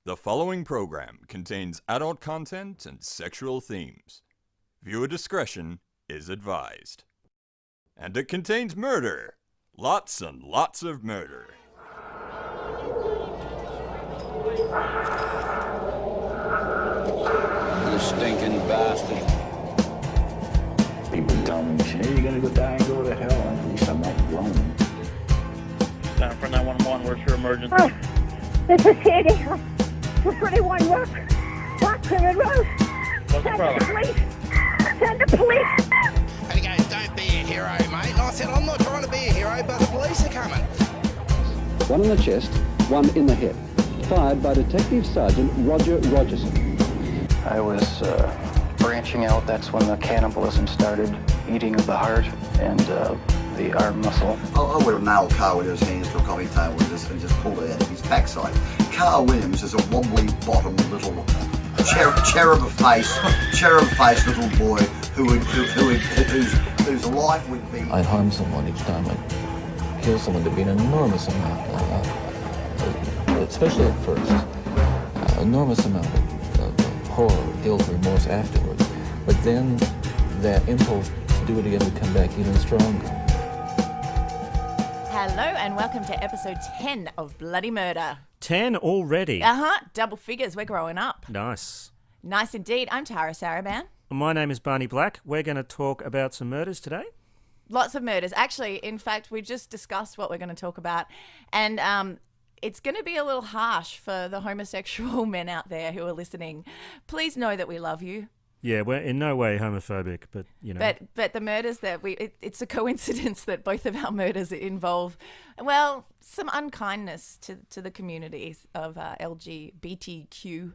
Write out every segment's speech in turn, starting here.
The following program contains adult content and sexual themes. Viewer discretion is advised. And it contains murder. Lots and lots of murder. You stinking bastard. People tell me, hey, you're gonna go die and go to hell. At least I'm not alone. For 911, where's your emergency? Oh, this is Sandy. For 31 Rock Plymouth Road. What's the problem? Send the police. Hey guys, don't be a hero, mate. And I said, I'm not trying to be a hero, but the police are coming. One in the chest, one in the head. Fired by Detective Sergeant Roger Rogerson. I was branching out. That's when the cannibalism started, eating of the heart and the arm muscle. I would have nailed Carl Williams' hands to a coffee table and just pulled it out of his backside. Carl Williams is a wobbly bottomed little cherub-faced little boy whose life would be. I'd harm someone each time I'd kill someone. There'd be an enormous amount, especially at first, enormous amount of horror, guilt, remorse afterwards. But then that impulse to do it again would come back even stronger. Hello and welcome to episode 10 of Bloody Murder. 10 already? Double figures, we're growing up. Nice. Nice indeed. I'm Tara Saraban. My name is Barney Black. We're going to talk about some murders today. Lots of murders. Actually, in fact, we just discussed what we're going to talk about. And it's going to be a little harsh for the homosexual men out there who are listening. Please know that we love you. Yeah, we're in no way homophobic, but, you know. But the murders that it's a coincidence that both of our murders involve, well, some unkindness to the communities of LGBTQ.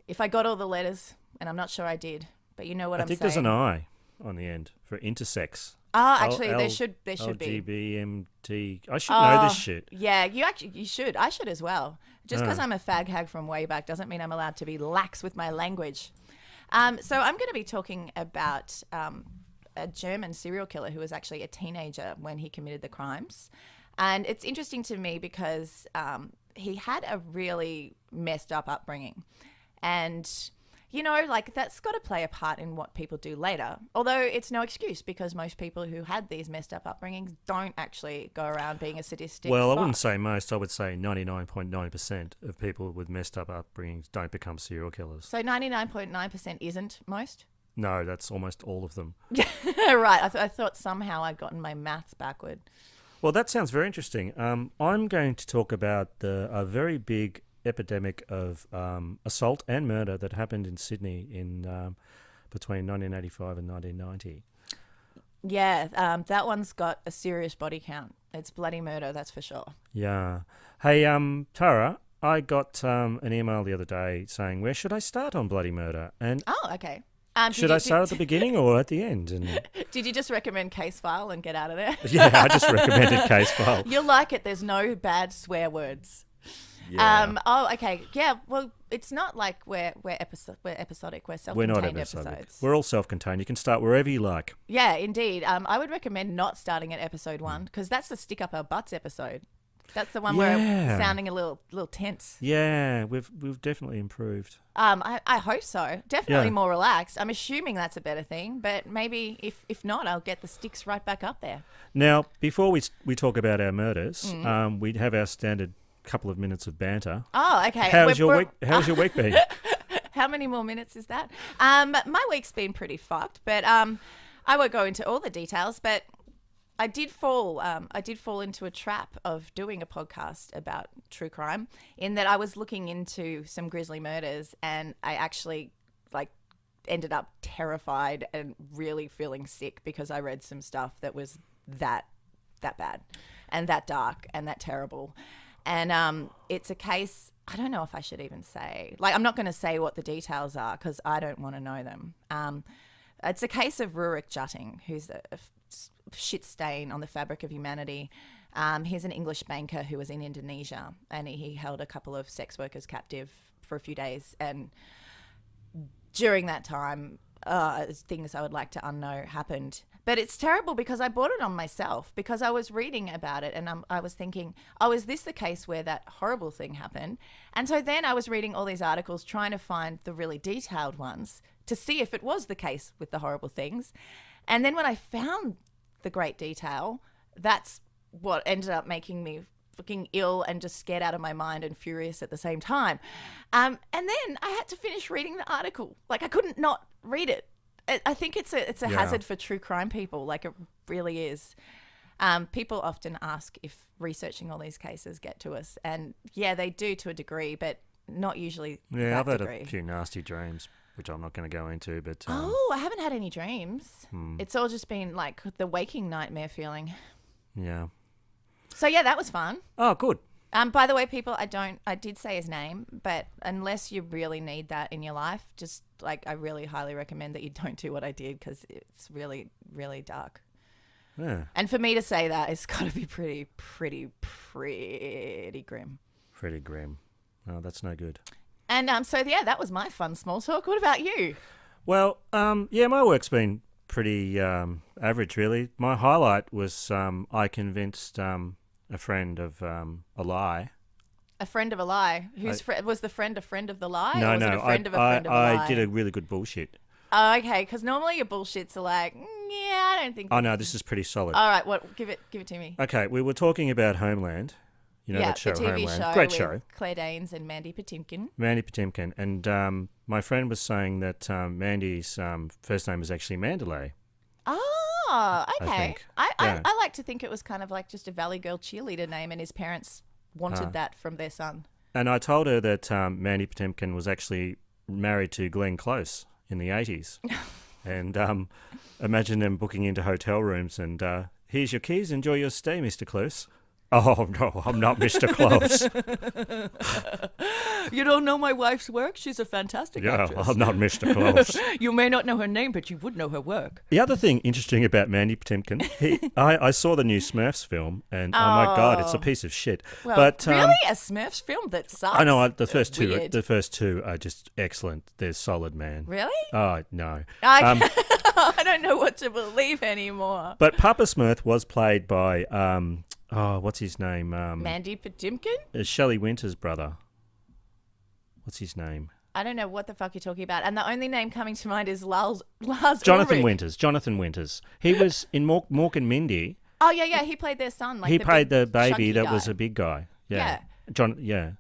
If I got all the letters, and I'm not sure I did, but you know what I'm saying. I think there's an I on the end for intersex. Oh, actually, there should be. LGBMT. I should know this shit. Yeah, you should. I should as well. Just because I'm a fag hag from way back doesn't mean I'm allowed to be lax with my language. So I'm going to be talking about a German serial killer who was actually a teenager when he committed the crimes. And it's interesting to me because he had a really messed up upbringing. And, you know, like that's got to play a part in what people do later. Although it's no excuse because most people who had these messed up upbringings don't actually go around being a sadistic Well, fuck. I wouldn't say most. I would say 99.9% of people with messed up upbringings don't become serial killers. So 99.9% isn't most? No, that's almost all of them. Right. I thought somehow I'd gotten my maths backward. Well, that sounds very interesting. I'm going to talk about a very big epidemic of assault and murder that happened in Sydney in between 1985 and 1990. Yeah, that one's got a serious body count. It's bloody murder, that's for sure. Yeah. Hey, Tara, I got an email the other day saying, where should I start on bloody murder? And oh, okay. Should I start at the beginning or at the end? And did you just recommend Case File and get out of there? Yeah, I just recommended Case File. You'll like it. There's no bad swear words. Yeah. Okay. Yeah. Well, it's not like we're episodic. We're self-contained. We're not episodic. Episodes. We're all self-contained. You can start wherever you like. Yeah, indeed. I would recommend not starting at episode 1 because that's the stick up our butts episode. That's the one where we're sounding a little tense. Yeah, we've definitely improved. I hope so. Definitely more relaxed. I'm assuming that's a better thing, but maybe if not, I'll get the sticks right back up there. Now, before we talk about our murders, we have our standard couple of minutes of banter. Oh, okay. How's your week been? How many more minutes is that? My week's been pretty fucked, but I won't go into all the details, but I did fall into a trap of doing a podcast about true crime in that I was looking into some grisly murders and I actually ended up terrified and really feeling sick because I read some stuff that was that bad and that dark and that terrible. And it's a case, I don't know if I should even say, I'm not going to say what the details are because I don't want to know them. It's a case of Rurik Jutting, who's a shit stain on the fabric of humanity. He's an English banker who was in Indonesia and he held a couple of sex workers captive for a few days. And during that time, things I would like to unknow happened. But it's terrible because I bought it on myself because I was reading about it and I was thinking, oh, is this the case where that horrible thing happened? And so then I was reading all these articles trying to find the really detailed ones to see if it was the case with the horrible things. And then when I found the great detail, that's what ended up making me fucking ill and just scared out of my mind and furious at the same time. And then I had to finish reading the article. Like I couldn't not read it. I think it's a hazard for true crime people. Like it really is. People often ask if researching all these cases get to us, and yeah, they do to a degree, but not usually. Yeah, I've had degree. a few nasty dreams, which I'm not going to go into. But I haven't had any dreams. It's all just been like the waking nightmare feeling. Yeah. So yeah, that was fun. Oh, good. By the way, people, I did say his name, but unless you really need that in your life, just like I really highly recommend that you don't do what I did because it's really, really dark. Yeah. And for me to say that, it's got to be pretty grim. Pretty grim. Oh, that's no good. And so yeah, that was my fun small talk. What about you? Well, yeah, my work's been pretty average, really. My highlight was I convinced a friend of a lie. A friend of a lie? Was the friend a friend of the lie? No, or was no, it a friend of a friend of a lie? I did a really good bullshit. Oh, okay, because normally your bullshits are like, yeah, I don't think. Oh no, this is pretty solid. All right, what? Give it to me. Okay, we were talking about Homeland. You know that show, the TV Homeland. show Great with show. Claire Danes and Mandy Patinkin. Mandy Patinkin, and my friend was saying that Mandy's first name was actually Mandalay. Oh, okay. I think. I like to think it was kind of like just a Valley Girl cheerleader name, and his parents wanted that from their son. And I told her that Mandy Patinkin was actually married to Glenn Close in the 80s. And imagine them booking into hotel rooms and, here's your keys, enjoy your stay, Mr. Close. Oh, no, I'm not Mr. Close. You don't know my wife's work? She's a fantastic actress. I'm not Mr. Close. You may not know her name, but you would know her work. The other thing interesting about Mandy Patinkin, I saw the new Smurfs film, and oh my God, it's a piece of shit. Well, but, really? A Smurfs film that sucks? I know, the first Weird. two are just excellent. They're solid, man. Really? Oh, no. I don't know what to believe anymore. But Papa Smurf was played by... what's his name? Mandy Patinkin? Shelley Winter's brother. What's his name? I don't know what the fuck you're talking about. And the only name coming to mind is Lars Jonathan Ulrich. Winters. Jonathan Winters. He was in Mork and Mindy. Oh, yeah. He played their son. Like he played the baby chunky that guy. was a big guy. Yeah. Yeah.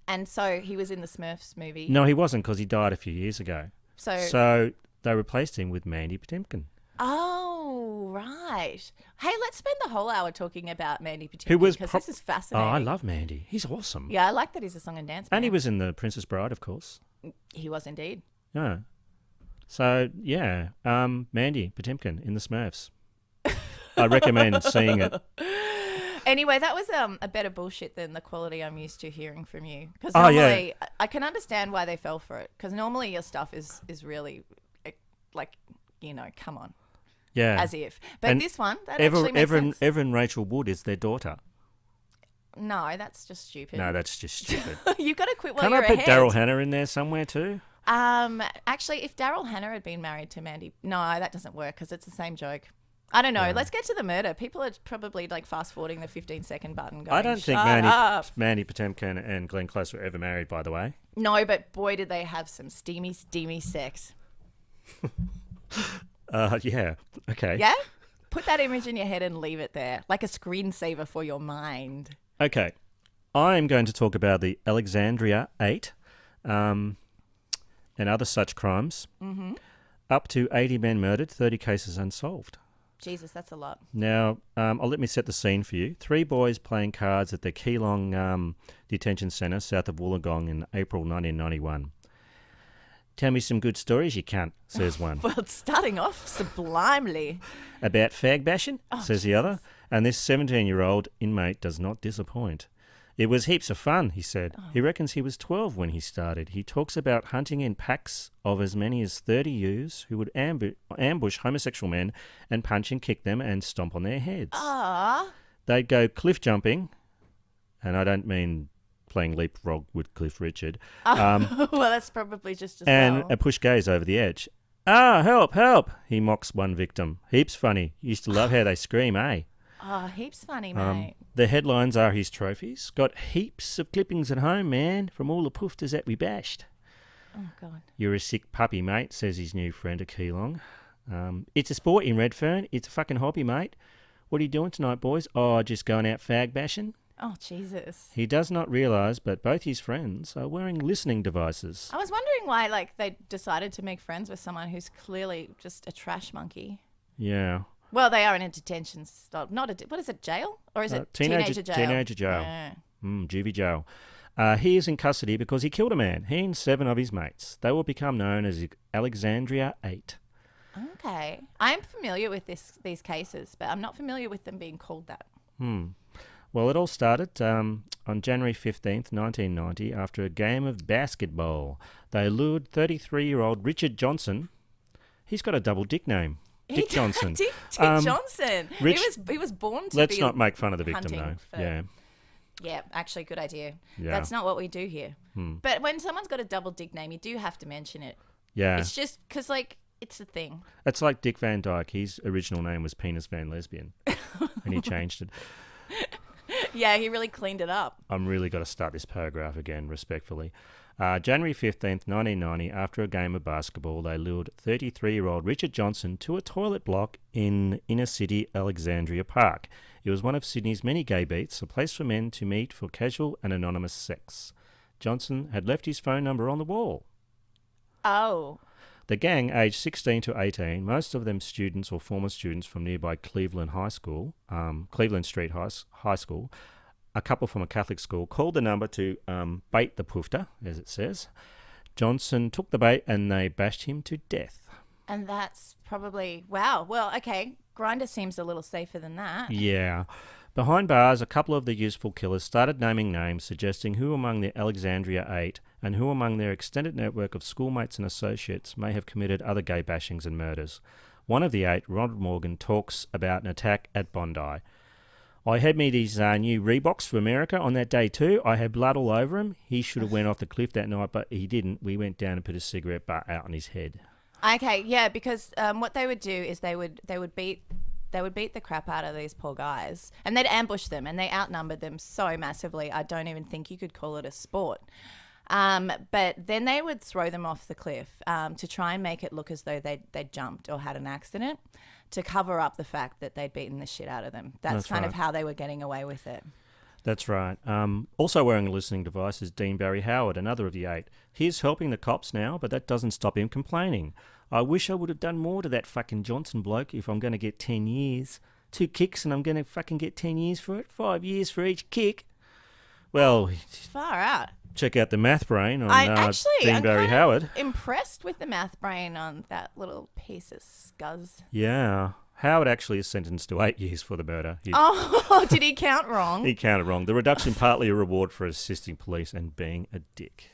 And so he was in the Smurfs movie. No, he wasn't because he died a few years ago. So they replaced him with Mandy Patinkin. Oh, right. Hey, let's spend the whole hour talking about Mandy Patinkin Who was because this is fascinating. Oh, I love Mandy. He's awesome. Yeah, I like that he's a song and dance man. And he was in The Princess Bride, of course. He was indeed. Yeah. So, yeah, Mandy Patinkin in The Smurfs. I recommend seeing it. Anyway, that was a better bullshit than the quality I'm used to hearing from you. Because normally, I can understand why they fell for it. Because normally your stuff is really, like, you know, come on. Yeah. As if. But and this one, that actually makes sense. Evan Rachel Wood is their daughter. No, that's just stupid. No, that's just stupid. You've got to quit while Can you're I put ahead. Daryl Hannah in there somewhere too? Actually, if Daryl Hannah had been married to Mandy... No, that doesn't work because it's the same joke. I don't know. Yeah. Let's get to the murder. People are probably like fast-forwarding the 15-second button going, I don't think Mandy Patinkin and Glenn Close were ever married, by the way. No, but boy, did they have some steamy sex. Yeah. Okay. Yeah? Put that image in your head and leave it there, like a screensaver for your mind. Okay. I'm going to talk about the Alexandria 8 and other such crimes. Mm-hmm. Up to 80 men murdered, 30 cases unsolved. Jesus, that's a lot. Now, let me set the scene for you. 3 boys playing cards at the Keelong Detention Centre south of Wollongong in April 1991. Tell me some good stories, you cunt, says one. Well, it's starting off sublimely. About fag bashing, says the other. And this 17-year-old inmate does not disappoint. It was heaps of fun, he said. He reckons he was 12 when he started. He talks about hunting in packs of as many as 30 youths who would ambush homosexual men and punch and kick them and stomp on their heads. They'd go cliff jumping, and I don't mean playing leapfrog with Cliff Richard. Well, that's probably just as and well. push gays over the edge. Ah, help, help, he mocks one victim. Heaps funny. Used to love how they scream, eh? Oh, heaps funny, mate. The headlines are his trophies. Got heaps of clippings at home, man, from all the poofters that we bashed. Oh, God. You're a sick puppy, mate, says his new friend, a Keelong. It's a sport in Redfern. It's a fucking hobby, mate. What are you doing tonight, boys? Oh, just going out fag bashing? Oh, Jesus. He does not realise, but both his friends are wearing listening devices. I was wondering why, like, they decided to make friends with someone who's clearly just a trash monkey. Yeah. Well, they are in a detention stop. What is it, jail? Or is it teenager jail? Teenager jail. Yeah. Juvie jail. He is in custody because he killed a man. He and 7 of his mates. They will become known as Alexandria 8. Okay. I'm familiar with these cases, but I'm not familiar with them being called that. Well, it all started on January 15th, 1990, after a game of basketball. They lured 33-year-old Richard Johnson. He's got a double dick name. Dick Johnson. Dick Johnson. He was born to Let's be not make fun of the victim, though. Yeah. Yeah, actually, good idea. Yeah. That's not what we do here. But when someone's got a double dick name, you do have to mention it. Yeah. It's just because, like, it's a thing. It's like Dick Van Dyke. His original name was Penis Van Lesbian, and he changed it. Yeah, he really cleaned it up. I'm really got to start this paragraph again, respectfully. January 15th, 1990, after a game of basketball, they lured 33-year-old Richard Johnson to a toilet block in inner-city Alexandria Park. It was one of Sydney's many gay beats, a place for men to meet for casual and anonymous sex. Johnson had left his phone number on the wall. Oh. The gang, aged 16 to 18, most of them students or former students from nearby Cleveland Street High School, a couple from a Catholic school, called the number to bait the poofter, as it says. Johnson took the bait and they bashed him to death. And that's probably... Wow. Well, okay. Grindr seems a little safer than that. Yeah. Behind bars, a couple of the useful killers started naming names, suggesting who among the Alexandria 8 and who among their extended network of schoolmates and associates may have committed other gay bashings and murders. One of the 8, Ronald Morgan, talks about an attack at Bondi. I had me these new Reeboks for America on that day too. I had blood all over him. He should have went off the cliff that night, but he didn't. We went down and put a cigarette butt out on his head. Okay, yeah, because what they would do is they would beat the crap out of these poor guys, and they'd ambush them, and they outnumbered them so massively. I don't even think you could call it a sport. But then they would throw them off the cliff to try and make it look as though they'd jumped or had an accident, to cover up the fact that they'd beaten the shit out of them. That's kind of how they were getting away with it. That's right. Also wearing a listening device is Dean Barry Howard, another of the 8. He's helping the cops now, but that doesn't stop him complaining. I wish I would have done more to that fucking Johnson bloke if I'm going to get 10 years. 2 kicks and I'm going to fucking get 10 years for it? 5 years for each kick? Well... Far out. Check out the math brain on Dean Barry Howard. Impressed with the math brain on that little piece of scuzz. Yeah. Howard actually is sentenced to 8 years for the murder. Did he count wrong? He counted wrong. The reduction partly a reward for assisting police and being a dick.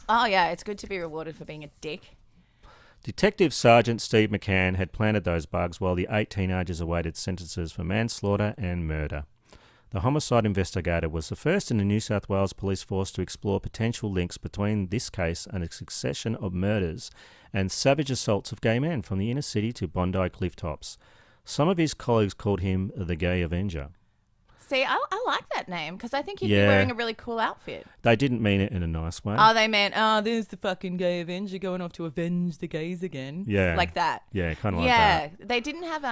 Oh, yeah, it's good to be rewarded for being a dick. Detective Sergeant Steve McCann had planted those bugs while the 8 teenagers awaited sentences for manslaughter and murder. The homicide investigator was the first in the New South Wales Police Force to explore potential links between this case and a succession of murders and savage assaults of gay men from the inner city to Bondi clifftops. Some of his colleagues called him the Gay Avenger. See, I like that name because I think he'd be wearing a really cool outfit. They didn't mean it in a nice way. Oh, they meant, there's the fucking Gay Avenger going off to avenge the gays again. Yeah. Like that. Yeah, kind of like that. Yeah, they didn't have,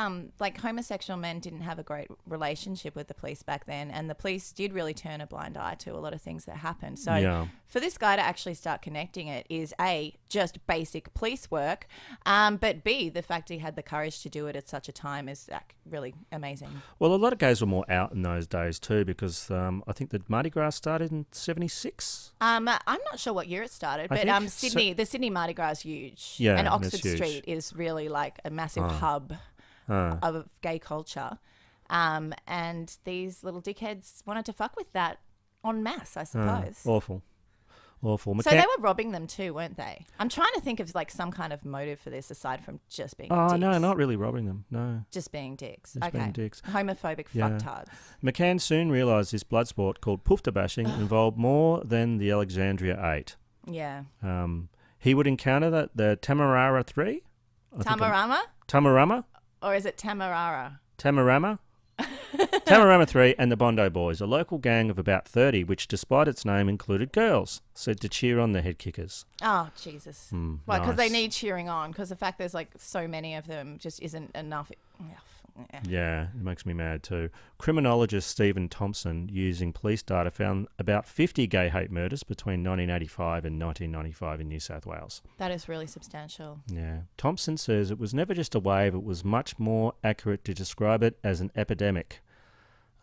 homosexual men didn't have a great relationship with the police back then, and the police did really turn a blind eye to a lot of things that happened. So for this guy to actually start connecting it is A, just basic police work, but B, the fact he had the courage to do it at such a time is really amazing. Well, a lot of gays were more out in those days too, because I think that Mardi Gras started in 76. I'm not sure what year it started, but the Sydney Mardi Gras is huge. Yeah, and Oxford huge. Street is really like a massive hub of gay culture. And these little dickheads wanted to fuck with that en masse, I suppose. Awful. So they were robbing them too, weren't they? I'm trying to think of like some kind of motive for this aside from just being dicks. No, not really robbing them, no. Just being dicks. Just being dicks. Homophobic fucktards. McCann soon realised this blood sport called poofter bashing involved more than the Alexandria 8. Yeah. He would encounter the Tamarara 3. Tamarama? Tamarama? Or is it Tamarara? Tamarama? Tamarama 3 and the Bondo Boys, a local gang of about 30, which, despite its name, included girls, said to cheer on the head kickers. Oh, Jesus. Well, because they nice. need cheering on, because the fact there's like so many of them just isn't enough. Yeah, it makes me mad too. Criminologist Stephen Thompson, using police data, found about 50 gay hate murders between 1985 and 1995 in New South Wales. That is really substantial. Yeah. Thompson says it was never just a wave, it was much more accurate to describe it as an epidemic.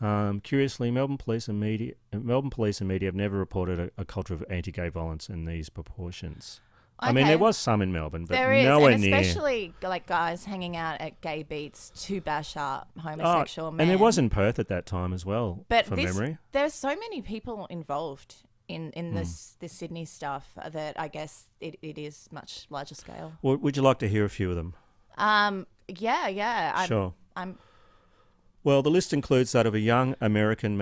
Curiously, Melbourne police and media have never reported a culture of anti-gay violence in these proportions. I mean, there was some in Melbourne, but there is, nowhere and near. especially like guys hanging out at gay beats to bash up homosexual men. And there was in Perth at that time as well, but from memory. There's so many people involved in this Sydney stuff that I guess it is much larger scale. Well, would you like to hear a few of them? Yeah. Sure. Well, the list includes that of a young American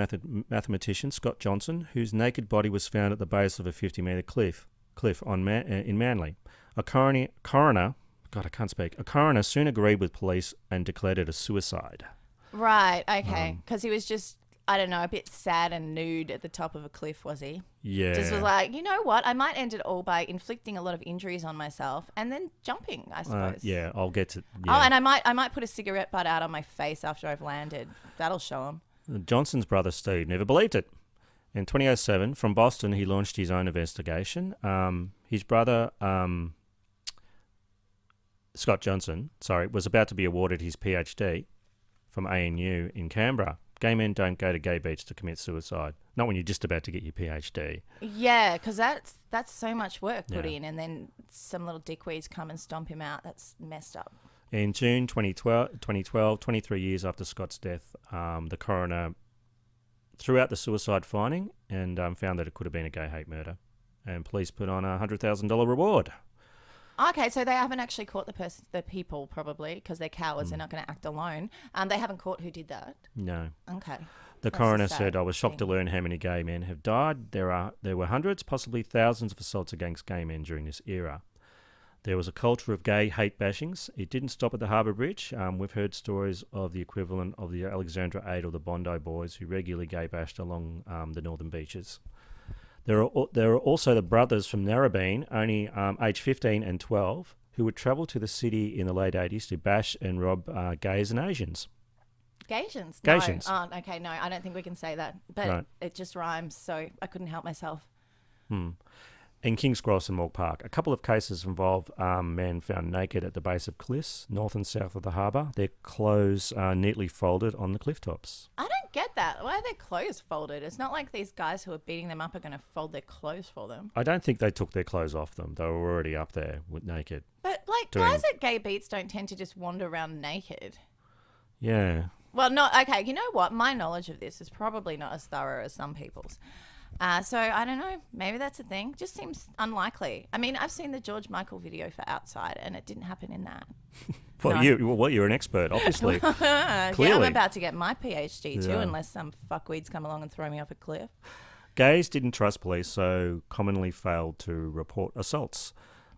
mathematician, Scott Johnson, whose naked body was found at the base of a 50-metre cliff in Manly. A coroner soon agreed with police and declared it a suicide. Right, okay. Because he was just, I don't know, a bit sad and nude at the top of a cliff, was he? Yeah. Just was like, you know what? I might end it all by inflicting a lot of injuries on myself and then jumping, I suppose. Yeah, I'll get to... Yeah. Oh, and I might put a cigarette butt out on my face after I've landed. That'll show him. Johnson's brother, Steve, never believed it. In 2007, from Boston, he launched his own investigation. His brother, Scott Johnson, was about to be awarded his PhD from ANU in Canberra. Gay men don't go to gay beats to commit suicide. Not when you're just about to get your PhD. Yeah, because that's so much work put in, and then some little dickweeds come and stomp him out. That's messed up. In June 2012, 23 years after Scott's death, the coroner threw out the suicide finding and found that it could have been a gay hate murder. And police put on a $100,000 reward. Okay, so they haven't actually caught the people, probably, because they're cowards. They're not going to act alone. They haven't caught who did that? No. Okay. The coroner said, I was shocked to learn how many gay men have died. There were hundreds, possibly thousands of assaults against gay men during this era. There was a culture of gay hate bashings. It didn't stop at the Harbour Bridge. We've heard stories of the equivalent of the Alexandria 8 or the Bondi Boys who regularly gay bashed along the northern beaches. There are also the brothers from Narrabeen, only aged 15 and 12, who would travel to the city in the late 80s to bash and rob gays and Asians. Gaysians? Gaysians. No. Oh, okay, no, I don't think we can say that. But it just rhymes, so I couldn't help myself. In King's Cross and Morgue Park, a couple of cases involve men found naked at the base of cliffs, north and south of the harbour, their clothes neatly folded on the cliff tops. I don't get that. Why are their clothes folded? It's not like these guys who are beating them up are going to fold their clothes for them. I don't think they took their clothes off them. They were already up there with naked. But, guys at gay beats don't tend to just wander around naked. Yeah. Well, okay, you know what? My knowledge of this is probably not as thorough as some people's. So I don't know. Maybe that's a thing. Just seems unlikely. I mean, I've seen the George Michael video for Outside, and it didn't happen in that. You're an expert, obviously. Clearly. Yeah, I'm about to get my PhD too, unless some fuckweeds come along and throw me off a cliff. Gays didn't trust police, so commonly failed to report assaults.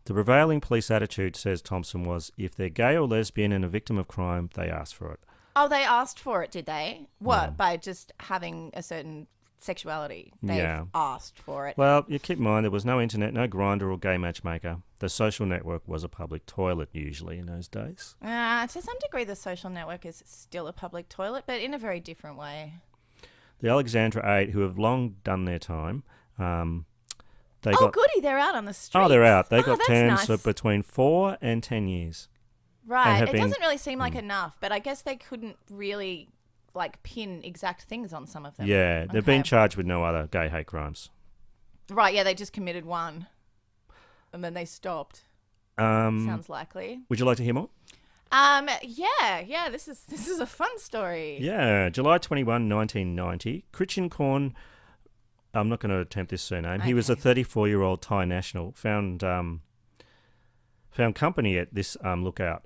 The prevailing police attitude, says Thompson, was if they're gay or lesbian and a victim of crime, they asked for it. Oh, they asked for it, did they? What, by just having a certain sexuality? They've asked for it. Well, you keep in mind there was no internet, no Grindr or gay matchmaker. The social network was a public toilet usually in those days. To some degree, the social network is still a public toilet, but in a very different way. The Alexandria 8, who have long done their time, goody, they're out on the streets. Oh, they're out. They got terms nice. of between 4 and 10 years. Right. It doesn't really seem like enough, but I guess they couldn't really pin exact things on some of them. Yeah, they've been charged with no other gay hate crimes. Right, yeah, they just committed one and then they stopped. Sounds likely. Would you like to hear more? Yeah, this is a fun story. Yeah, July 21, 1990, Christian Korn, I'm not going to attempt this surname. Okay. He was a 34-year-old Thai national, found company at this lookout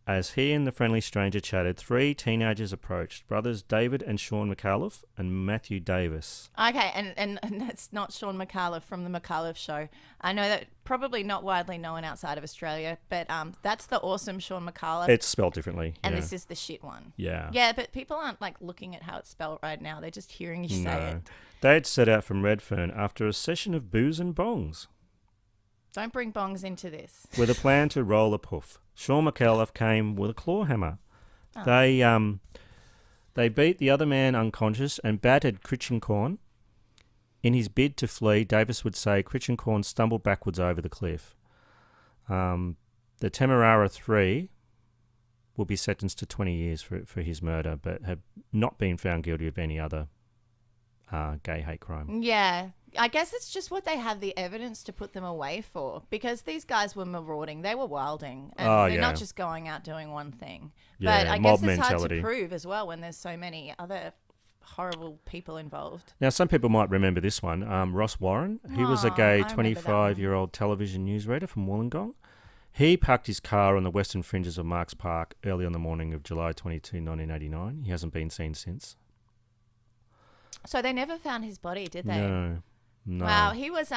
As he and the friendly stranger chatted, 3 teenagers approached, brothers David and Sean McAuliffe and Matthew Davis. Okay, and that's not Sean McAuliffe from the McAuliffe Show. I know that probably not widely known outside of Australia, but that's the awesome Sean McAuliffe. It's spelled differently. And yeah. this is the shit one. Yeah. Yeah, but people aren't like looking at how it's spelled right now. They're just hearing you say it. They had set out from Redfern after a session of booze and bongs. Don't bring bongs into this. With a plan to roll a puff. Sean McAuliffe came with a claw hammer. Oh. They beat the other man unconscious and battered Critchincorn. In his bid to flee, Davis would say Critchincorn stumbled backwards over the cliff. The Temerara 3 will be sentenced to 20 years for his murder, but have not been found guilty of any other gay hate crime. Yeah. I guess it's just what they have the evidence to put them away for, because these guys were marauding, they were wilding, and they're not just going out doing one thing. Yeah, but I mob guess it's hard mentality. to prove as well when there's so many other horrible people involved. Now, some people might remember this one. Ross Warren, he was a gay 25-year-old television newsreader from Wollongong. He parked his car on the western fringes of Marks Park early on the morning of July 22, 1989. He hasn't been seen since. So they never found his body, did they? No. Wow, he was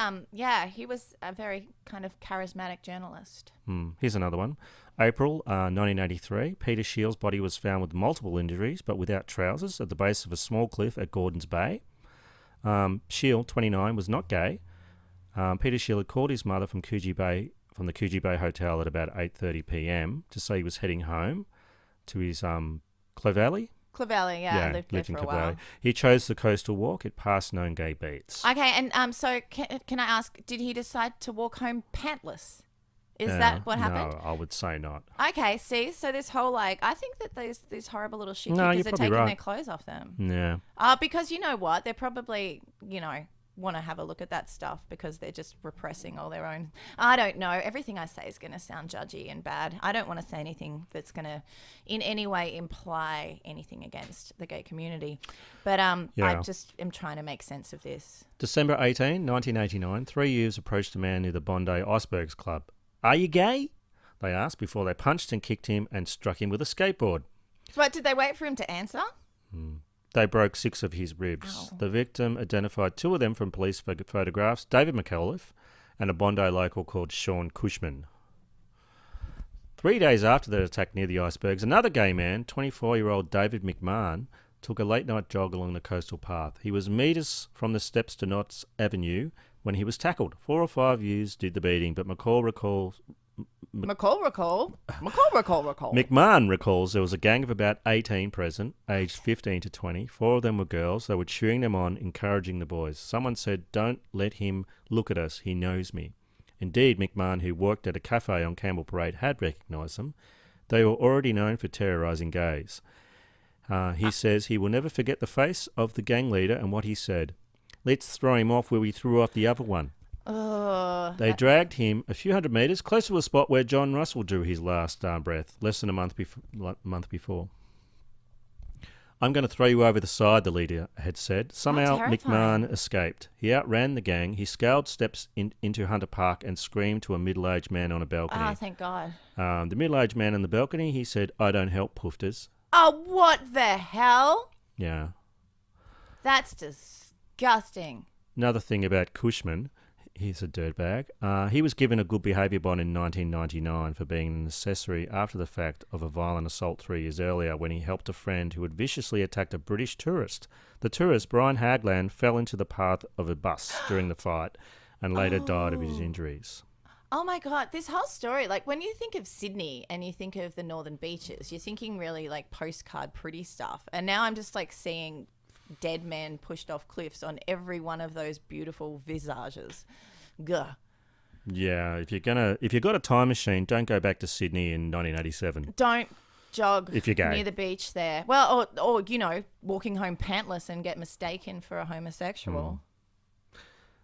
he was a very kind of charismatic journalist. Here's another one. April 1983, Peter Shields' body was found with multiple injuries but without trousers at the base of a small cliff at Gordons Bay. Shield, 29, was not gay. Peter Shield had called his mother from the Coogee Bay Hotel at about 8:30 p.m. to say he was heading home to his Clovelly. Clovelly, yeah, lived there for a while. He chose the coastal walk. It passed known gay beats. Okay, and so can I ask, did he decide to walk home pantless? Is that what happened? No, I would say not. Okay, see, so this whole I think that these horrible little shit No, kickers you're are taking probably right. their clothes off them. Yeah. Because you know what? They're probably, want to have a look at that stuff because they're just repressing all their own. I don't know. Everything I say is going to sound judgy and bad. I don't want to say anything that's going to in any way imply anything against the gay community. But I just am trying to make sense of this. December 18, 1989, 3 youths approached a man near the Bondi Icebergs Club. Are you gay? They asked before they punched and kicked him and struck him with a skateboard. But did they wait for him to answer? They broke 6 of his ribs. Ow. The victim identified 2 of them from police photographs, David McAuliffe and a Bondi local called Sean Cushman. 3 days after the attack near the icebergs, another gay man, 24-year-old David McMahon, took a late-night jog along the coastal path. He was metres from the steps to Knott's Avenue when he was tackled. 4 or 5 youths did the beating, but McMahon recalls there was a gang of about 18 present, aged 15 to 20. 4 of them were girls. They were cheering them on, encouraging the boys. Someone said, "Don't let him look at us. He knows me." Indeed, McMahon, who worked at a cafe on Campbell Parade, had recognised them. They were already known for terrorising gays. He says he will never forget the face of the gang leader and what he said. "Let's throw him off where we threw off the other one." They dragged him a few hundred metres close to a spot where John Russell drew his last breath less than a month before. "I'm going to throw you over the side," the leader had said. Somehow McMahon escaped. He outran the gang. He scaled steps into Hunter Park and screamed to a middle-aged man on a balcony. Oh, thank God. The middle-aged man on the balcony, he said, "I don't help poofters." Oh, what the hell? Yeah. That's disgusting. Another thing about Cushman, he's a dirtbag. He was given a good behaviour bond in 1999 for being an accessory after the fact of a violent assault 3 years earlier when he helped a friend who had viciously attacked a British tourist. The tourist, Brian Hagland, fell into the path of a bus during the fight and later died of his injuries. Oh my God, this whole story, when you think of Sydney and you think of the northern beaches, you're thinking really postcard pretty stuff. And now I'm just seeing dead men pushed off cliffs on every one of those beautiful visages. Gah. Yeah, if you've got a time machine, don't go back to Sydney in 1987. Don't jog if you're gay. near the beach there. Well, or walking home pantless and get mistaken for a homosexual.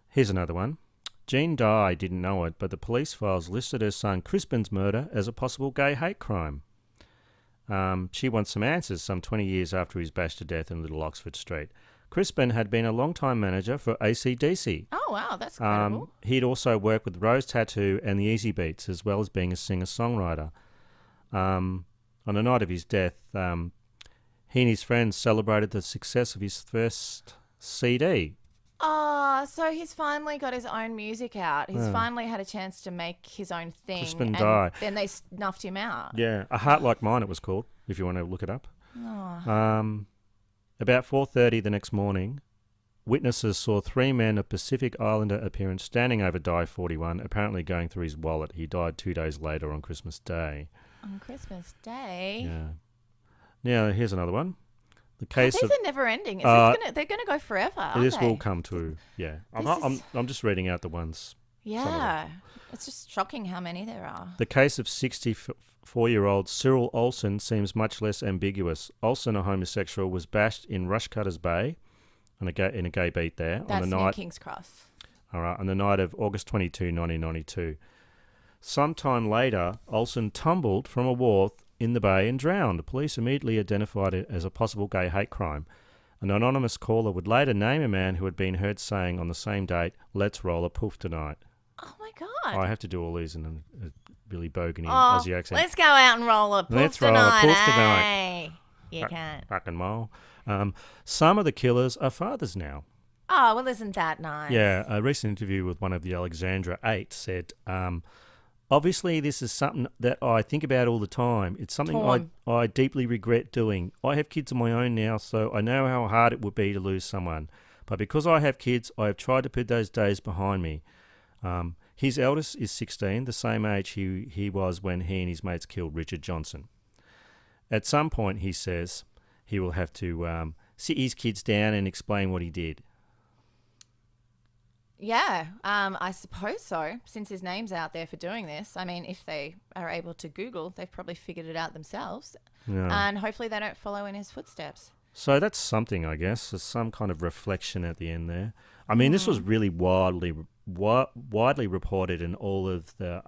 Here's another one. Jean Dye didn't know it, but the police files listed her son Crispin's murder as a possible gay hate crime. She wants some answers some 20 years after he was bashed to death in Little Oxford Street. Crispin had been a long-time manager for AC/DC. Oh, wow, that's incredible. He'd also worked with Rose Tattoo and the Easy Beats, as well as being a singer-songwriter. On the night of his death, he and his friends celebrated the success of his first CD. Oh, so he's finally got his own music out. He's finally had a chance to make his own thing. Crispin Die. Then they snuffed him out. Yeah, A Heart Like Mine it was called, if you want to look it up. Oh. About 4:30 the next morning, witnesses saw 3 men of Pacific Islander appearance standing over Die 41, apparently going through his wallet. He died 2 days later on Christmas Day. On Christmas Day? Yeah. Now, here's another one. The case these of, are never ending. They're going to go forever, aren't this they? will come to, yeah. I'm just reading out the ones. Yeah. It's just shocking how many there are. The case of 64-year-old Cyril Olsen seems much less ambiguous. Olsen, a homosexual, was bashed in Rushcutters Bay in a gay beat there. That's on the near night, King's Cross. All right, on the night of August 22, 1992. Sometime later, Olsen tumbled from a wharf in the bay and drowned. Police immediately identified it as a possible gay hate crime. An anonymous caller would later name a man who had been heard saying on the same date, "Let's roll a poof tonight." Oh, my God. I have to do all these in a really bogany Aussie accent. Let's go out and roll a poof Let's tonight. roll a poof tonight. You can't. Fucking mole. Some of the killers are fathers now. Oh, well, isn't that nice? Yeah, a recent interview with one of the Alexandria 8 said, obviously this is something that I think about all the time. It's something I deeply regret doing. I have kids of my own now, so I know how hard it would be to lose someone. But because I have kids, I have tried to put those days behind me. His eldest is 16, the same age he was when he and his mates killed Richard Johnson. At some point, he says, he will have to sit his kids down and explain what he did. Yeah, I suppose so, since his name's out there for doing this. I mean, if they are able to Google, they've probably figured it out themselves. Yeah. And hopefully they don't follow in his footsteps. So that's something, I guess. There's some kind of reflection at the end there. I mean, this was really widely reported in all of the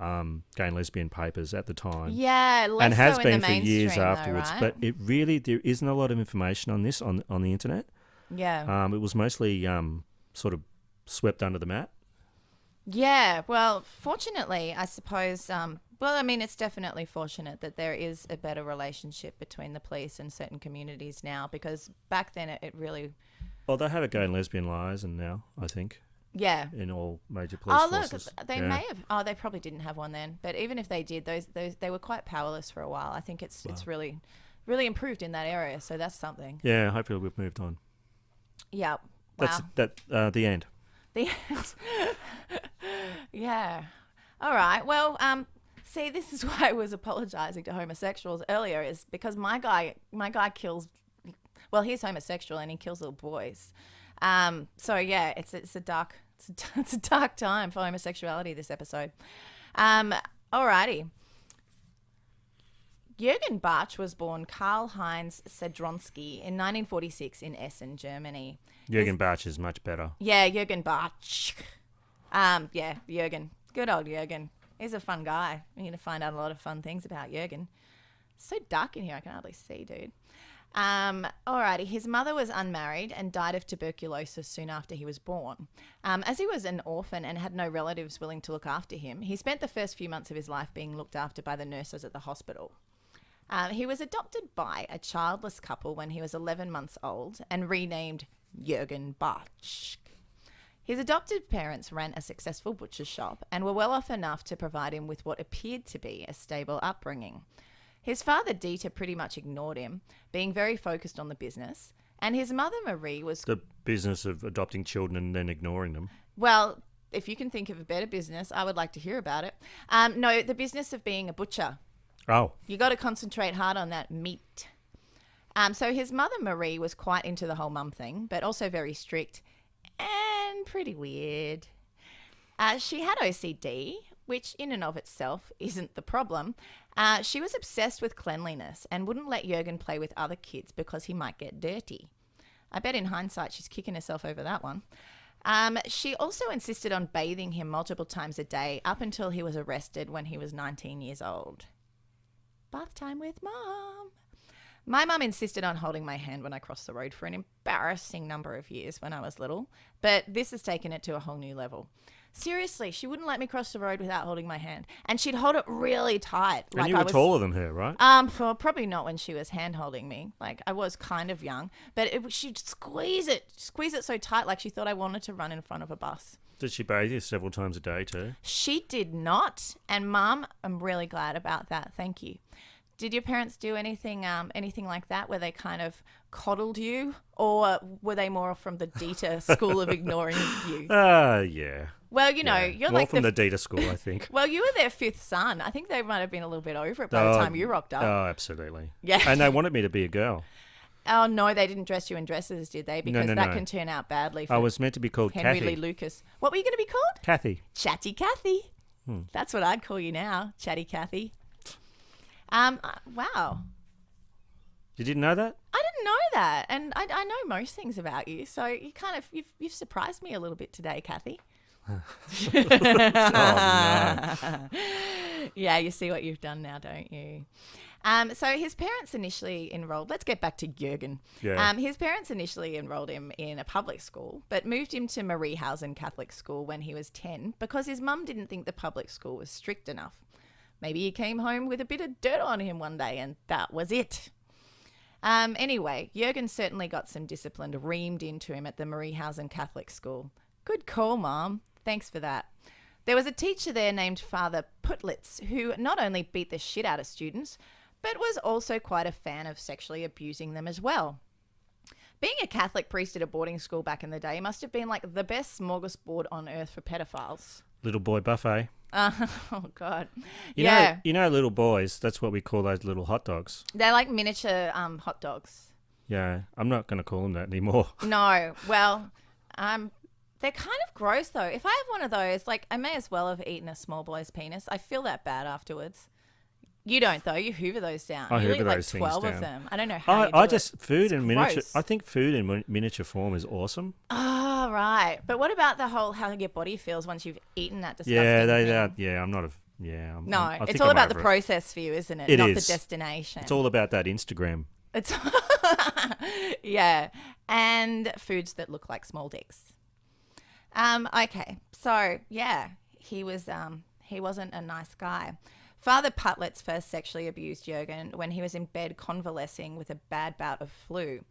gay and lesbian papers at the time. Yeah, less and has so been in the for years mainstream, afterwards. though, right? But there isn't a lot of information on this on the internet. Yeah. It was mostly sort of swept under the mat. Yeah, well, fortunately, I suppose, it's definitely fortunate that there is a better relationship between the police and certain communities now, because back then it really... Well, they have a gay and lesbian liaison now, I think. Yeah. In all major police forces. Look, they may have... Oh, they probably didn't have one then. But even if they did, those they were quite powerless for a while. I think it's really, really improved in that area, so that's something. Yeah, hopefully we've moved on. Yeah. Wow. That's the end. The end. Yeah. All right. Well, see, this is why I was apologising to homosexuals earlier, is because my guy kills. Well, he's homosexual and he kills little boys. So yeah, it's a dark time for homosexuality this episode. Alrighty. Jurgen Bartsch was born Karl-Heinz Sedronsky in 1946 in Essen, Germany. Jurgen Bartsch is much better. Yeah, Jurgen Bartsch. Jurgen. Good old Jurgen. He's a fun guy. You're going to find out a lot of fun things about Jurgen. So dark in here, I can hardly see, dude. Alrighty, his mother was unmarried and died of tuberculosis soon after he was born. As he was an orphan and had no relatives willing to look after him, he spent the first few months of his life being looked after by the nurses at the hospital. He was adopted by a childless couple when he was 11 months old and renamed Jurgen Bartsch. His adoptive parents ran a successful butcher's shop and were well off enough to provide him with what appeared to be a stable upbringing. His father, Dieter, pretty much ignored him, being very focused on the business, and his mother, Marie, was... The business of adopting children and then ignoring them. Well, if you can think of a better business, I would like to hear about it. No, the business of being a butcher. Oh. You got to concentrate hard on that meat. So his mother, Marie, was quite into the whole mum thing, but also very strict and pretty weird. She had OCD, which in and of itself isn't the problem. She was obsessed with cleanliness and wouldn't let Jurgen play with other kids because he might get dirty. I bet in hindsight she's kicking herself over that one. She also insisted on bathing him multiple times a day up until he was arrested when he was 19 years old. Bath time with Mum. My mum insisted on holding my hand when I crossed the road for an embarrassing number of years when I was little, but this has taken it to a whole new level. Seriously, she wouldn't let me cross the road without holding my hand. And she'd hold it really tight. And you were taller than her, right? Well, probably not when she was hand holding me. Like, I was kind of young. But she'd squeeze it so tight like she thought I wanted to run in front of a bus. Did she bathe you several times a day too? She did not. And Mum, I'm really glad about that. Thank you. Did your parents do anything like that where they kind of coddled you? Or were they more from the Dieter school of ignoring you? Yeah. Well, you're more like from the Dieter school, I think. Well, you were their fifth son. I think they might have been a little bit over it by the time you rocked up. Oh, absolutely. Yeah. And they wanted me to be a girl. Oh, no, they didn't dress you in dresses, did they? Because No. that can turn out badly for I was meant to be called Henry Kathy. Lee Lucas. What were you going to be called? Kathy. Chatty Cathy. That's what I'd call you now, Chatty Cathy. Wow. You didn't know that? I didn't know that, and I know most things about you, so you've surprised me a little bit today, Kathy. Oh, no. Yeah, you see what you've done now, don't you? So his parents initially enrolled. Let's get back to Jurgen. Yeah. His parents initially enrolled him in a public school, but moved him to Mariehausen Catholic School when he was 10 because his mum didn't think the public school was strict enough. Maybe he came home with a bit of dirt on him one day, and that was it. Anyway, Jurgen certainly got some discipline reamed into him at the Mariehausen Catholic School. Good call, Mom. Thanks for that. There was a teacher there named Father Putlitz who not only beat the shit out of students, but was also quite a fan of sexually abusing them as well. Being a Catholic priest at a boarding school back in the day must have been like the best smorgasbord on earth for pedophiles. Little boy buffet. Oh, God. You know, little boys, that's what we call those little hot dogs. They're like miniature hot dogs. Yeah, I'm not going to call them that anymore. No, well, they're kind of gross, though. If I have one of those, like, I may as well have eaten a small boy's penis. I feel that bad afterwards. You don't, though. You hoover those down. I you hoover eat like those 12 things of down. them. I don't know how you do it. Food It's in miniature. gross. I think food in miniature form is awesome. Oh, right. But what about the whole how your body feels once you've eaten that disgusting thing? I'm not a. Yeah. No, I think it's all I'm about the over it. process for you, isn't it? It Not is. the destination. It's all about that Instagram. It's yeah, and foods that look like small dicks. Okay, so yeah, he wasn't a nice guy. Father Putlitz first sexually abused Jurgen when he was in bed convalescing with a bad bout of flu.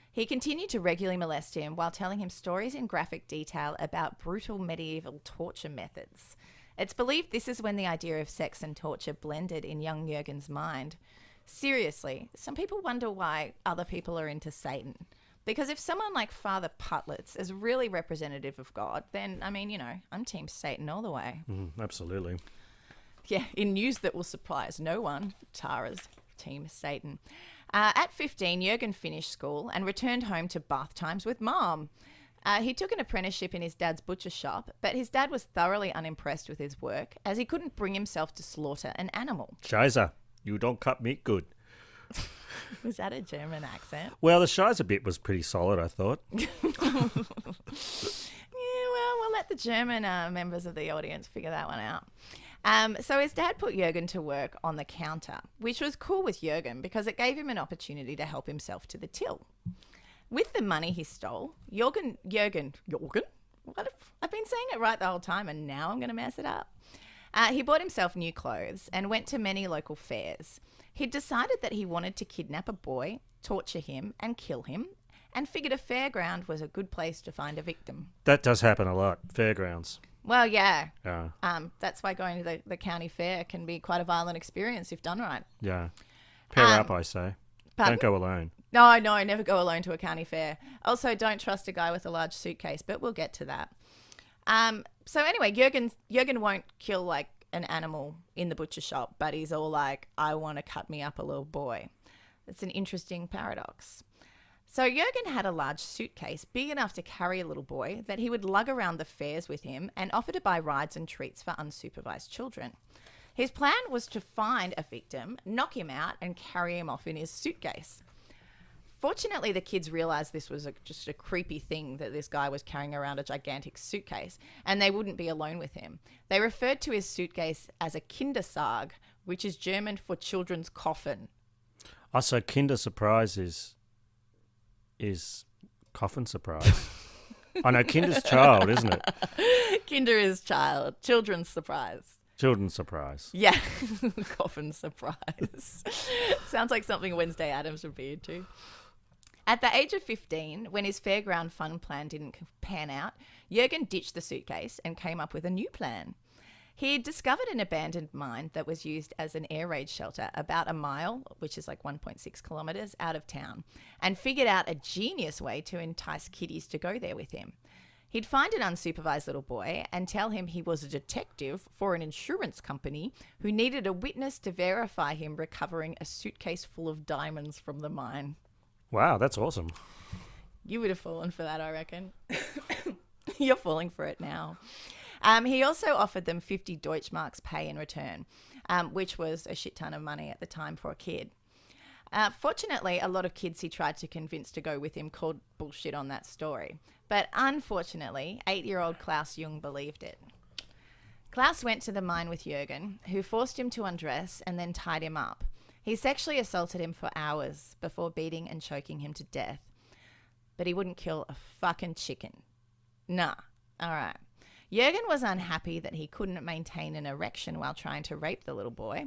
He continued to regularly molest him while telling him stories in graphic detail about brutal medieval torture methods. It's believed this is when the idea of sex and torture blended in young Jurgen's mind. Seriously, some people wonder why other people are into Satan. Because if someone like Father Putlitz is really representative of God, then, I mean, I'm Team Satan all the way. Absolutely. Yeah, in news that will surprise no one, Tara's Team Satan. At 15, Jurgen finished school and returned home to bath times with Mom. He took an apprenticeship in his dad's butcher shop, but his dad was thoroughly unimpressed with his work as he couldn't bring himself to slaughter an animal. Scheiße, you don't cut meat good. Was that a German accent? Well, the Scheiße bit was pretty solid, I thought. Yeah, well, we'll let the German members of the audience figure that one out. So his dad put Jurgen to work on the counter, which was cool with Jurgen because it gave him an opportunity to help himself to the till. With the money he stole, Jurgen, what I've been saying it right the whole time and now I'm going to mess it up. He bought himself new clothes and went to many local fairs. He'd decided that he wanted to kidnap a boy, torture him and kill him, and figured a fairground was a good place to find a victim. That does happen a lot. Fairgrounds. Well, yeah. Yeah. That's why going to the county fair can be quite a violent experience if done right. Yeah. Pair up, I say. Pardon? Don't go alone. No, never go alone to a county fair. Also, don't trust a guy with a large suitcase, but we'll get to that. So anyway, Jurgen won't kill like an animal in the butcher shop, but he's all like, I want to cut me up a little boy. It's an interesting paradox. So Jurgen had a large suitcase big enough to carry a little boy that he would lug around the fairs with him and offer to buy rides and treats for unsupervised children. His plan was to find a victim, knock him out, and carry him off in his suitcase. Fortunately, the kids realised this was just a creepy thing that this guy was carrying around a gigantic suitcase, and they wouldn't be alone with him. They referred to his suitcase as a Kindersarg, which is German for children's coffin. Oh, so Kinder Surprise is coffin surprise. I know, Kinder's Child, isn't it? Kinder is child. Children's surprise. Children's surprise. Yeah. Coffin surprise. Sounds like something Wednesday Addams would be into. At the age of 15, when his fairground fun plan didn't pan out, Jurgen ditched the suitcase and came up with a new plan. He had discovered an abandoned mine that was used as an air raid shelter about a mile, which is like 1.6 kilometres, out of town, and figured out a genius way to entice kiddies to go there with him. He'd find an unsupervised little boy and tell him he was a detective for an insurance company who needed a witness to verify him recovering a suitcase full of diamonds from the mine. Wow, that's awesome. You would have fallen for that, I reckon. You're falling for it now. He also offered them 50 Deutschmarks pay in return, which was a shit ton of money at the time for a kid. Fortunately, a lot of kids he tried to convince to go with him called bullshit on that story. But unfortunately, 8-year-old Klaus Jung believed it. Klaus went to the mine with Jurgen, who forced him to undress and then tied him up. He sexually assaulted him for hours before beating and choking him to death. But he wouldn't kill a fucking chicken. Nah. All right. Jurgen was unhappy that he couldn't maintain an erection while trying to rape the little boy.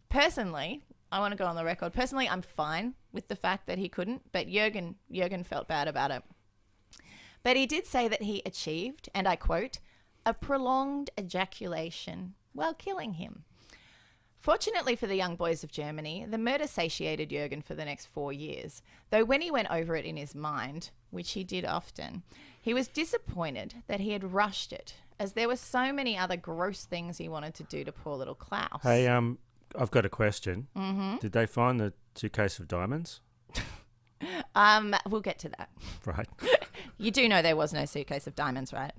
Personally, I want to go on the record. Personally, I'm fine with the fact that he couldn't, but Jurgen felt bad about it. But he did say that he achieved, and I quote, a prolonged ejaculation while killing him. Fortunately for the young boys of Germany, the murder satiated Jurgen for the next 4 years, though when he went over it in his mind, which he did often, he was disappointed that he had rushed it, as there were so many other gross things he wanted to do to poor little Klaus. Hey, I've got a question. Mm-hmm. Did they find the suitcase of diamonds? We'll get to that. Right. You do know there was no suitcase of diamonds, right?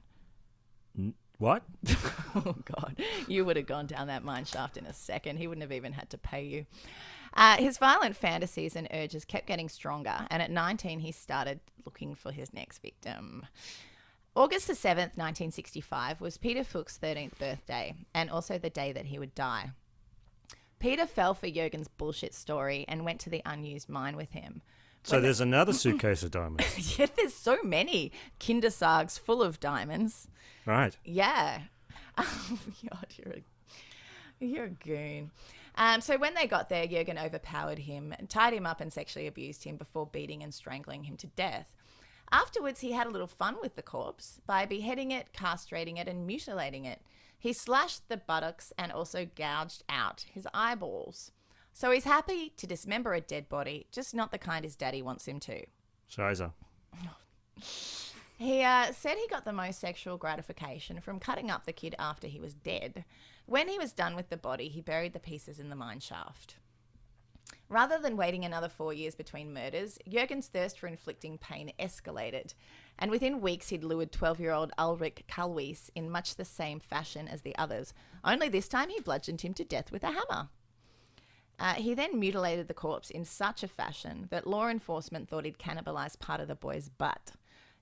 What? Oh, God. You would have gone down that mine shaft in a second. He wouldn't have even had to pay you. His violent fantasies and urges kept getting stronger, and at 19, he started looking for his next victim. August the 7th, 1965, was Peter Fuchs' 13th birthday, and also the day that he would die. Peter fell for Jurgen's bullshit story and went to the unused mine with him. So there's another suitcase of diamonds. Yeah, there's so many Kindersargs full of diamonds. Right. Yeah. Oh, God, you're a goon. So when they got there, Jurgen overpowered him, tied him up and sexually abused him before beating and strangling him to death. Afterwards, he had a little fun with the corpse by beheading it, castrating it, and mutilating it. He slashed the buttocks and also gouged out his eyeballs. So he's happy to dismember a dead body, just not the kind his daddy wants him to. Shiza. He said he got the most sexual gratification from cutting up the kid after he was dead. When he was done with the body, he buried the pieces in the mine shaft. Rather than waiting another 4 years between murders, Jurgen's thirst for inflicting pain escalated, and within weeks he'd lured 12-year-old Ulrich Kalwies in much the same fashion as the others, only this time he bludgeoned him to death with a hammer. He then mutilated the corpse in such a fashion that law enforcement thought he'd cannibalized part of the boy's butt.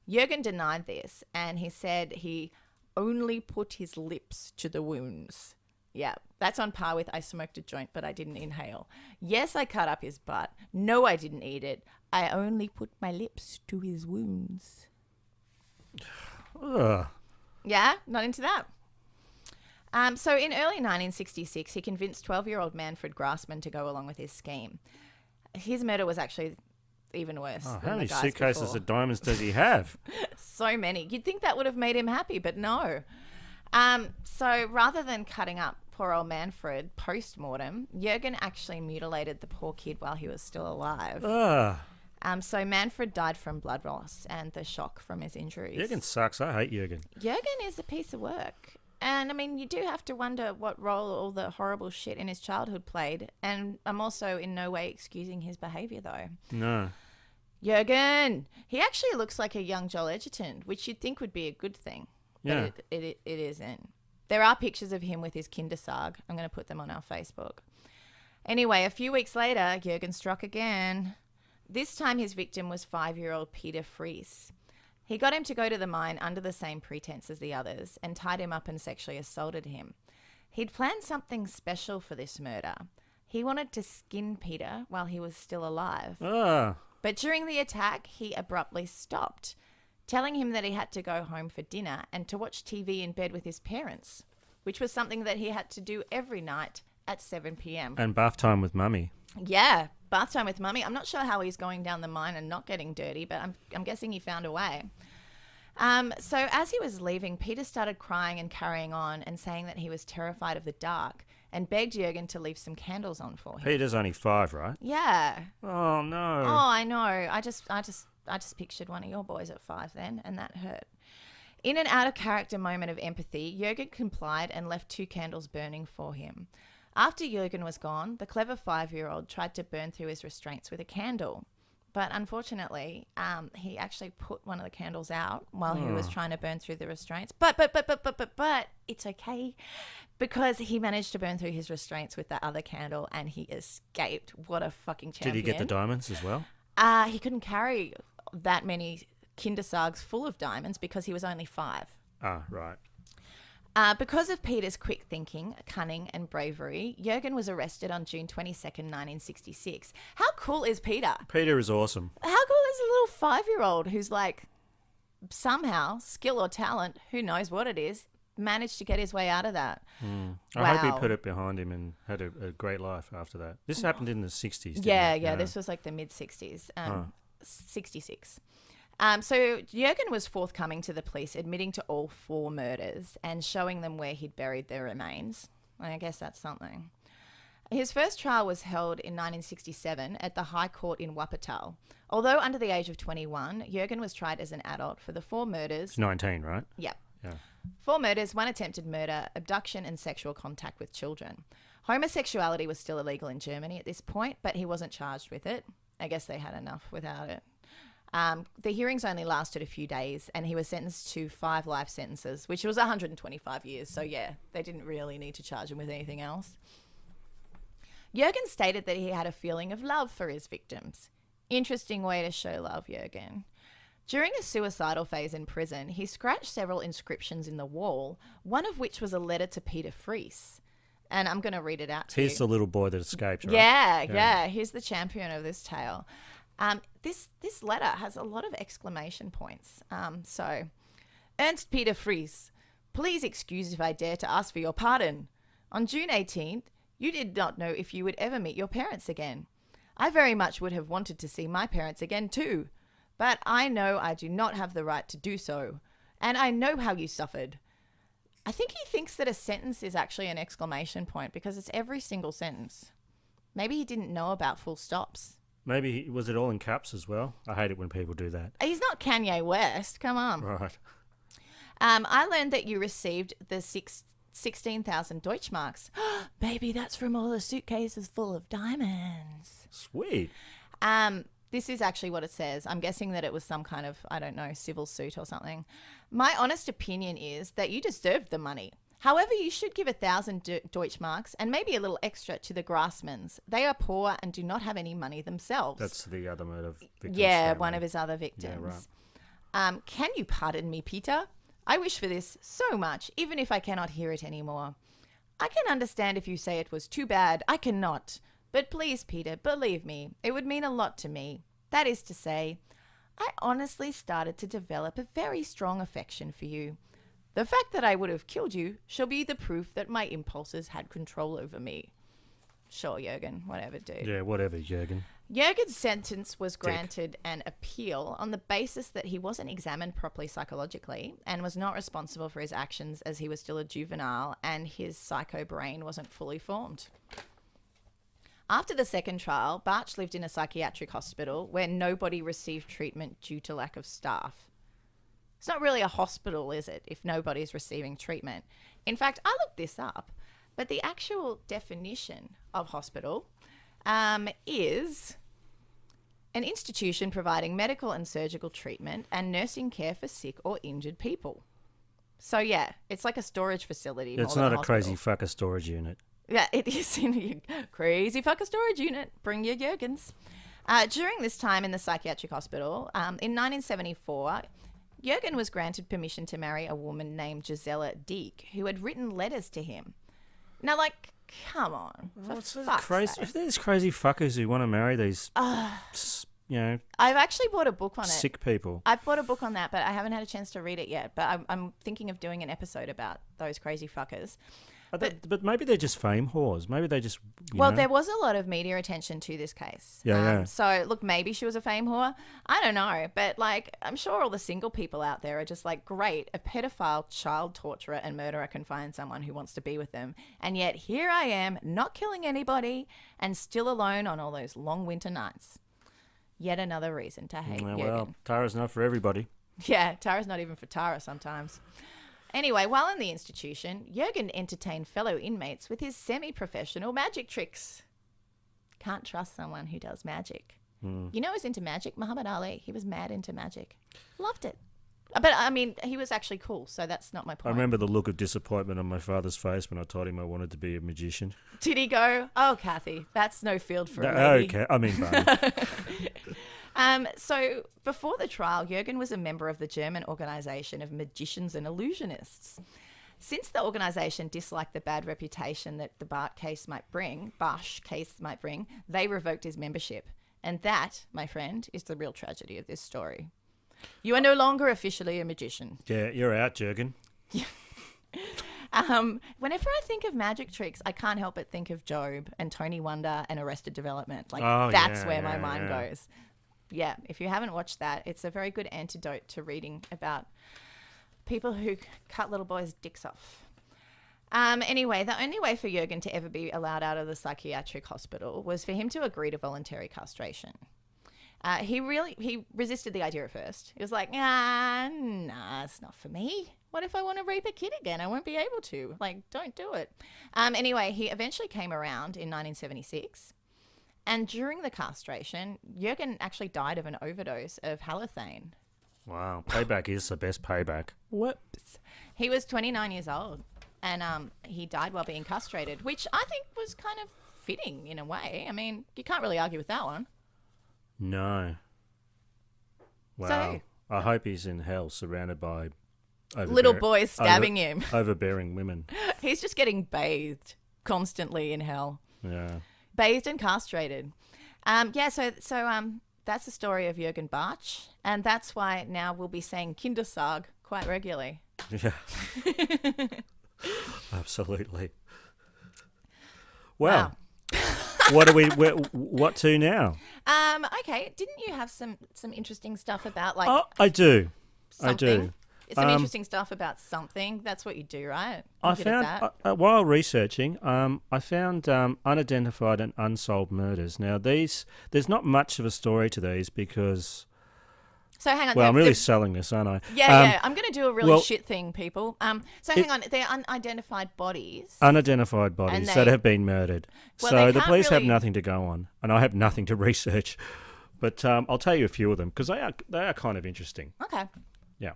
Jurgen denied this, and he said he only put his lips to the wounds. Yeah, that's on par with I smoked a joint, but I didn't inhale. Yes, I cut up his butt. No, I didn't eat it. I only put my lips to his wounds. Ugh. Yeah, not into that. So in early 1966, he convinced 12-year-old Manfred Grassmann to go along with his scheme. His murder was actually even worse than how many the guy's suitcases before. of diamonds does he have? So many. You'd think that would have made him happy, but no. So rather than cutting up poor old Manfred post-mortem, Jurgen actually mutilated the poor kid while he was still alive. So Manfred died from blood loss and the shock from his injuries. Jurgen sucks. I hate Jurgen. Jurgen is a piece of work. And, I mean, you do have to wonder what role all the horrible shit in his childhood played. And I'm also in no way excusing his behaviour, though. No. Jurgen! He actually looks like a young Joel Edgerton, which you'd think would be a good thing. Yeah. But it isn't. There are pictures of him with his Kindersarg. I'm going to put them on our Facebook. Anyway, a few weeks later, Jurgen struck again. This time his victim was 5-year-old Peter Fries. He got him to go to the mine under the same pretense as the others and tied him up and sexually assaulted him. He'd planned something special for this murder. He wanted to skin Peter while he was still alive. But during the attack, he abruptly stopped. telling him that he had to go home for dinner and to watch TV in bed with his parents, which was something that he had to do every night at 7 p.m. And bath time with mummy. Yeah, bath time with mummy. I'm not sure how he's going down the mine and not getting dirty, but I'm guessing he found a way. So as he was leaving, Peter started crying and carrying on and saying that he was terrified of the dark and begged Jurgen to leave some candles on for him. Peter's only 5, right? Yeah. Oh, no. Oh, I know. I just pictured one of your boys at 5 then, and that hurt. In an out-of-character moment of empathy, Jurgen complied and left 2 candles burning for him. After Jurgen was gone, the clever 5-year-old tried to burn through his restraints with a candle. But unfortunately, he actually put one of the candles out while he was trying to burn through the restraints. But it's okay, because he managed to burn through his restraints with that other candle and he escaped. What a fucking champion. Did he get the diamonds as well? He couldn't carry that many Kindersargs full of diamonds because he was only 5. Ah, right. Because of Peter's quick thinking, cunning and bravery, Jurgen was arrested on June 22nd, 1966. How cool is Peter? Peter is awesome. How cool is a little 5-year-old who's like, somehow, skill or talent, who knows what it is, managed to get his way out of that. I hope he put it behind him and had a great life after that. This happened in the 60s, didn't it? Yeah, this was like the mid-60s, 66. So Jurgen was forthcoming to the police, admitting to all 4 murders and showing them where he'd buried their remains. I guess that's something. His first trial was held in 1967 at the High Court in Wuppertal. Although under the age of 21, Jurgen was tried as an adult for the 4 murders. He's 19, right? Yep. Yeah. 4 murders, 1 attempted murder, abduction and sexual contact with children. Homosexuality was still illegal in Germany at this point, but he wasn't charged with it. I guess they had enough without it. The hearings only lasted a few days and he was sentenced to 5 life sentences, which was 125 years. So yeah, they didn't really need to charge him with anything else. Jurgen stated that he had a feeling of love for his victims. Interesting way to show love, Jurgen. During a suicidal phase in prison, he scratched several inscriptions in the wall, one of which was a letter to Peter Fries. And I'm going to read it out to you. He's the little boy that escaped, right? Yeah. He's the champion of this tale. This letter has a lot of exclamation points. So, Ernst Peter Fries, please excuse if I dare to ask for your pardon. On June 18th, you did not know if you would ever meet your parents again. I very much would have wanted to see my parents again too, but I know I do not have the right to do so, and I know how you suffered. I think he thinks that a sentence is actually an exclamation point because it's every single sentence. Maybe he didn't know about full stops. Maybe, was it all in caps as well? I hate it when people do that. He's not Kanye West. Come on. Right. I learned that you received the 16,000 Deutschmarks. Baby, that's from all the suitcases full of diamonds. Sweet. This is actually what it says. I'm guessing that it was some kind of, I don't know, civil suit or something. My honest opinion is that you deserved the money. However, you should give 1,000 Deutschmarks and maybe a little extra to the Grassmans. They are poor and do not have any money themselves. That's the other murder victim. Yeah, one of his other victims. Yeah, right. Can you pardon me, Peter? I wish for this so much, even if I cannot hear it anymore. I can understand if you say it was too bad. I cannot. But please, Peter, believe me, it would mean a lot to me. That is to say, I honestly started to develop a very strong affection for you. The fact that I would have killed you shall be the proof that my impulses had control over me. Sure, Jurgen, whatever, dude. Yeah, whatever, Jurgen. Jurgen's sentence was granted an appeal on the basis that he wasn't examined properly psychologically and was not responsible for his actions as he was still a juvenile and his psycho brain wasn't fully formed. After the second trial, Bartsch lived in a psychiatric hospital where nobody received treatment due to lack of staff. It's not really a hospital, is it, if nobody's receiving treatment? In fact, I looked this up, but the actual definition of hospital is an institution providing medical and surgical treatment and nursing care for sick or injured people. So, yeah, it's like a storage facility. It's not a crazy fucker storage unit. Yeah, it is in a crazy fucker storage unit. Bring your Jurgens. During this time in the psychiatric hospital, in 1974... Jurgen was granted permission to marry a woman named Gisela Dieck, who had written letters to him. Now, like, come on. There's crazy fuckers who want to marry these I've actually bought a book on it. sick people. I've bought a book on that, but I haven't had a chance to read it yet. But I'm thinking of doing an episode about those crazy fuckers. But maybe they're just fame whores. Maybe they just. There was a lot of media attention to this case. Yeah. So, look, maybe she was a fame whore. I don't know. But, like, I'm sure all the single people out there are just like, great, a pedophile, child torturer and murderer can find someone who wants to be with them. And yet here I am, not killing anybody and still alone on all those long winter nights. Yet another reason to hate Jurgen. Well, Tara's not for everybody. Yeah, Tara's not even for Tara sometimes. Anyway, while in the institution, Jurgen entertained fellow inmates with his semi-professional magic tricks. Can't trust someone who does magic. You know who's into magic? Muhammad Ali. He was mad into magic. Loved it. But, I mean, he was actually cool, so that's not my point. I remember the look of disappointment on my father's face when I told him I wanted to be a magician. Did he go, oh, Kathy, that's no field for a lady. Okay, I mean, So before the trial, Jurgen was a member of the German organisation of magicians and illusionists. Since the organisation disliked the bad reputation that the Bartsch case might bring, they revoked his membership. And that, my friend, is the real tragedy of this story. You are no longer officially a magician. Yeah, you're out, Jurgen. Whenever I think of magic tricks, I can't help but think of Job and Tony Wonder and Arrested Development. That's where my mind goes. Yeah, if you haven't watched that, it's a very good antidote to reading about people who cut little boys' dicks off. Anyway, the only way for Jurgen to ever be allowed out of the psychiatric hospital was for him to agree to voluntary castration. He resisted the idea at first. He was like, nah, it's not for me. What if I want to rape a kid again? I won't be able to. Don't do it. Anyway, he eventually came around in 1976. And during the castration, Jurgen actually died of an overdose of halothane. Wow, payback is the best payback. Whoops. He was 29 years old, and he died while being castrated, which I think was kind of fitting in a way. I mean, you can't really argue with that one. No. Wow. So, I hope he's in hell surrounded by little boys stabbing him. Overbearing women. He's just getting bathed constantly in hell. Yeah. Bathed and castrated. So that's the story of Jurgen Bartsch, and that's why now we'll be saying Kindersarg quite regularly. Yeah. Absolutely. Well, what to now? Okay, didn't you have some interesting stuff about I do. something? Some interesting stuff about something. That's what you do, right? I found while researching, I found unidentified and unsolved murders. Now there's not much of a story to these because. So hang on. Well, I'm really selling this, aren't I? Yeah. I'm going to do a really shit thing, people. Hang on. They're unidentified bodies. Unidentified bodies that have been murdered. Well, so the police have nothing to go on, and I have nothing to research. But I'll tell you a few of them because they are kind of interesting. Okay. Yeah.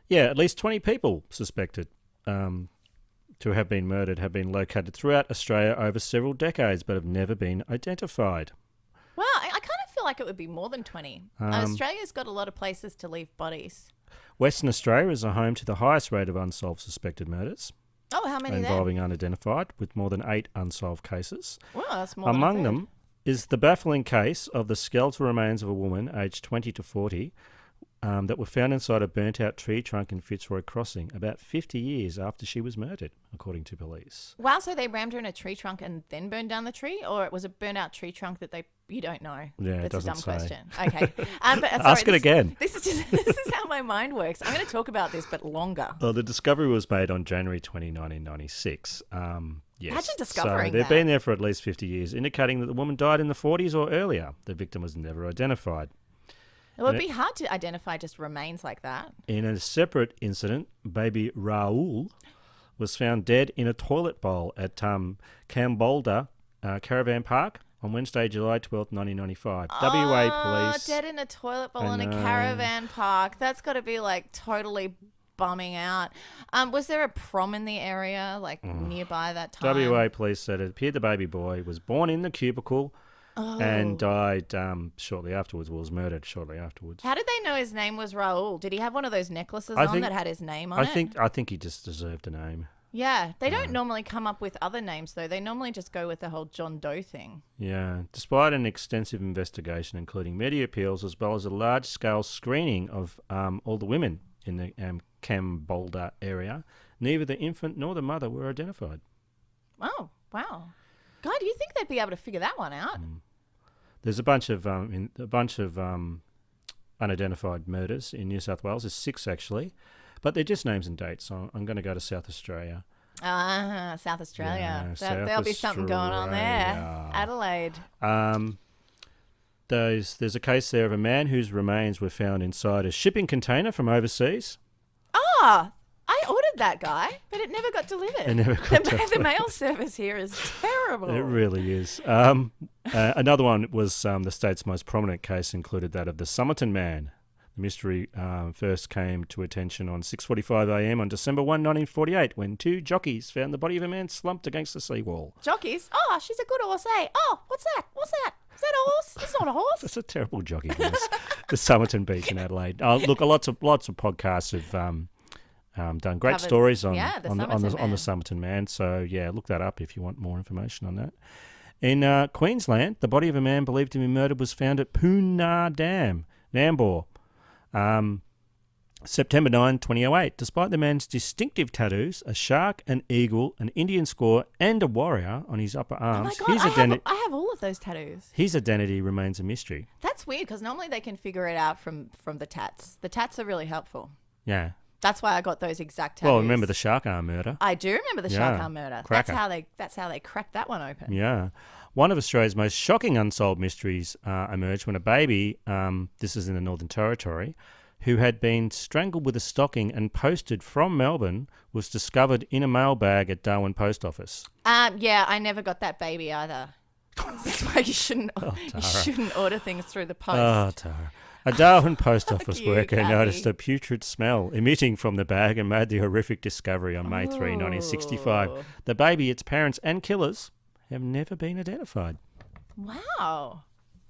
Yeah, at least 20 people suspected to have been murdered have been located throughout Australia over several decades, but have never been identified. Well, I kind of feel like it would be more than 20. Australia's got a lot of places to leave bodies. Western Australia is a home to the highest rate of unsolved suspected murders. Oh, how many involving unidentified, with more than 8 unsolved cases. Well, that's more Among than a third. them is the baffling case of the skeletal remains of a woman aged 20 to 40 that were found inside a burnt-out tree trunk in Fitzroy Crossing about 50 years after she was murdered, according to police. Wow, so they rammed her in a tree trunk and then burned down the tree? Or it was a burnt-out tree trunk that you don't know? Yeah, That's it doesn't a dumb say. question. Okay. Ask it again. This is how my mind works. I'm going to talk about this, but longer. Well, the discovery was made on January 20, 1996. Yes. Imagine discovering So they've that. been there for at least 50 years, indicating that the woman died in the 40s or earlier. The victim was never identified. It would be hard to identify just remains like that. In a separate incident, baby Raoul was found dead in a toilet bowl at Cambolda Caravan Park on Wednesday, July 12th, 1995. WA police. Dead in a toilet bowl in a caravan park. That's got to be totally bumming out. Was there a prom in the area, nearby that time? WA police said it appeared the baby boy was born in the cubicle and died shortly afterwards, was murdered shortly afterwards. How did they know his name was Raoul? Did he have one of those necklaces that had his name on it? I think he just deserved a name. Yeah, they don't normally come up with other names, though. They normally just go with the whole John Doe thing. Yeah. Despite an extensive investigation, including media appeals, as well as a large-scale screening of all the women in the Cambolda area, neither the infant nor the mother were identified. Oh, wow. God, do you think they'd be able to figure that one out? There's a bunch of unidentified murders in New South Wales. There's 6 actually, but they're just names and dates. So I'm going to go to South Australia. South Australia. Yeah, There'll be something going on there. Adelaide. There's a case there of a man whose remains were found inside a shipping container from overseas. Oh, I ordered that guy, but it never got delivered. The mail service here is terrible. It really is. Another one was the state's most prominent case included that of the Somerton man. The mystery first came to attention on 6:45 a.m. on December 1, 1948, when 2 jockeys found the body of a man slumped against the seawall. Jockeys? Oh, she's a good horse, eh? Oh, what's that? What's that? Is that a horse? It's not a horse. That's a terrible jockey horse. The Somerton Beach in Adelaide. Look, lots of podcasts have done great stories on the Somerton man. So yeah, look that up if you want more information on that. In Queensland, the body of a man believed to be murdered was found at Poonah Dam, Nambour. September 9, 2008. Despite the man's distinctive tattoos, a shark, an eagle, an Indian squaw, and a warrior on his upper arms, oh my God, I have all of those tattoos. His identity remains a mystery. That's weird because normally they can figure it out from the tats. The tats are really helpful. Yeah. That's why I got those exact tattoos. Well, remember the shark arm murder? I do remember the shark arm murder. Cracker. That's how they cracked that one open. Yeah. One of Australia's most shocking unsolved mysteries emerged when a baby, this is in the Northern Territory, who had been strangled with a stocking and posted from Melbourne, was discovered in a mailbag at Darwin Post Office. Yeah, I never got that baby either. That's why you shouldn't order things through the post. Oh, Tara. A Darwin Post Office worker noticed a putrid smell emitting from the bag and made the horrific discovery on May 3, 1965. The baby, its parents and killers have never been identified. Wow.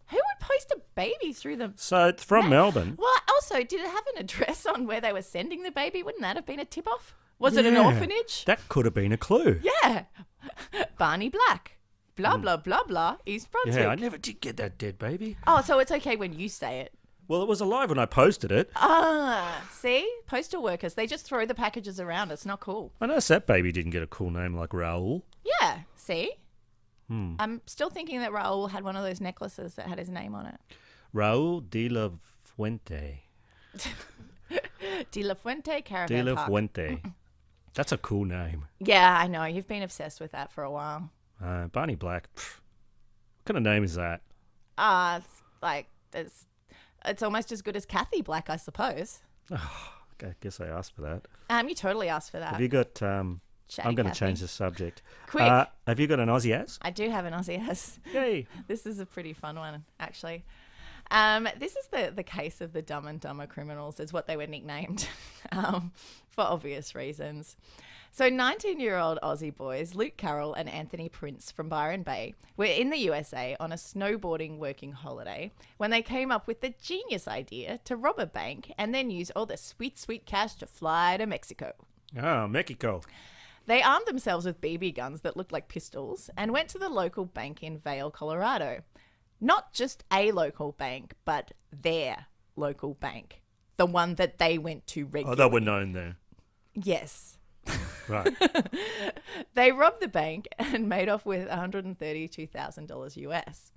Who would post a baby through the... So it's from Melbourne. Well, also, did it have an address on where they were sending the baby? Wouldn't that have been a tip-off? Was it an orphanage? That could have been a clue. Yeah. Barney Black. Blah, blah, blah, blah. East Brunswick. Yeah, I never did get that dead baby. Oh, so it's okay when you say it. Well, it was alive when I posted it. See? Postal workers, they just throw the packages around. It's not cool. I noticed that baby didn't get a cool name like Raoul. Yeah, see? I'm still thinking that Raoul had one of those necklaces that had his name on it. Raoul de la Fuente. De la Fuente Caravan De la Park. Fuente. That's a cool name. Yeah, I know. You've been obsessed with that for a while. Barney Black. What kind of name is that? It's like... It's almost as good as Kathy Black, I suppose. Oh, I guess I asked for that. You totally asked for that. Have you got... I'm going to change the subject. Quick. Have you got an Aussie as? I do have an Aussie as. Yay. This is a pretty fun one, actually. This is the case of the Dumb and Dumber criminals, is what they were nicknamed, for obvious reasons. So 19-year-old Aussie boys Luke Carroll and Anthony Prince from Byron Bay were in the USA on a snowboarding working holiday when they came up with the genius idea to rob a bank and then use all the sweet, sweet cash to fly to Mexico. Oh, Mexico. They armed themselves with BB guns that looked like pistols and went to the local bank in Vail, Colorado. Not just a local bank, but their local bank. The one that they went to regularly. Oh, they were known there. Yes. Right. They robbed the bank and made off with $132,000 US.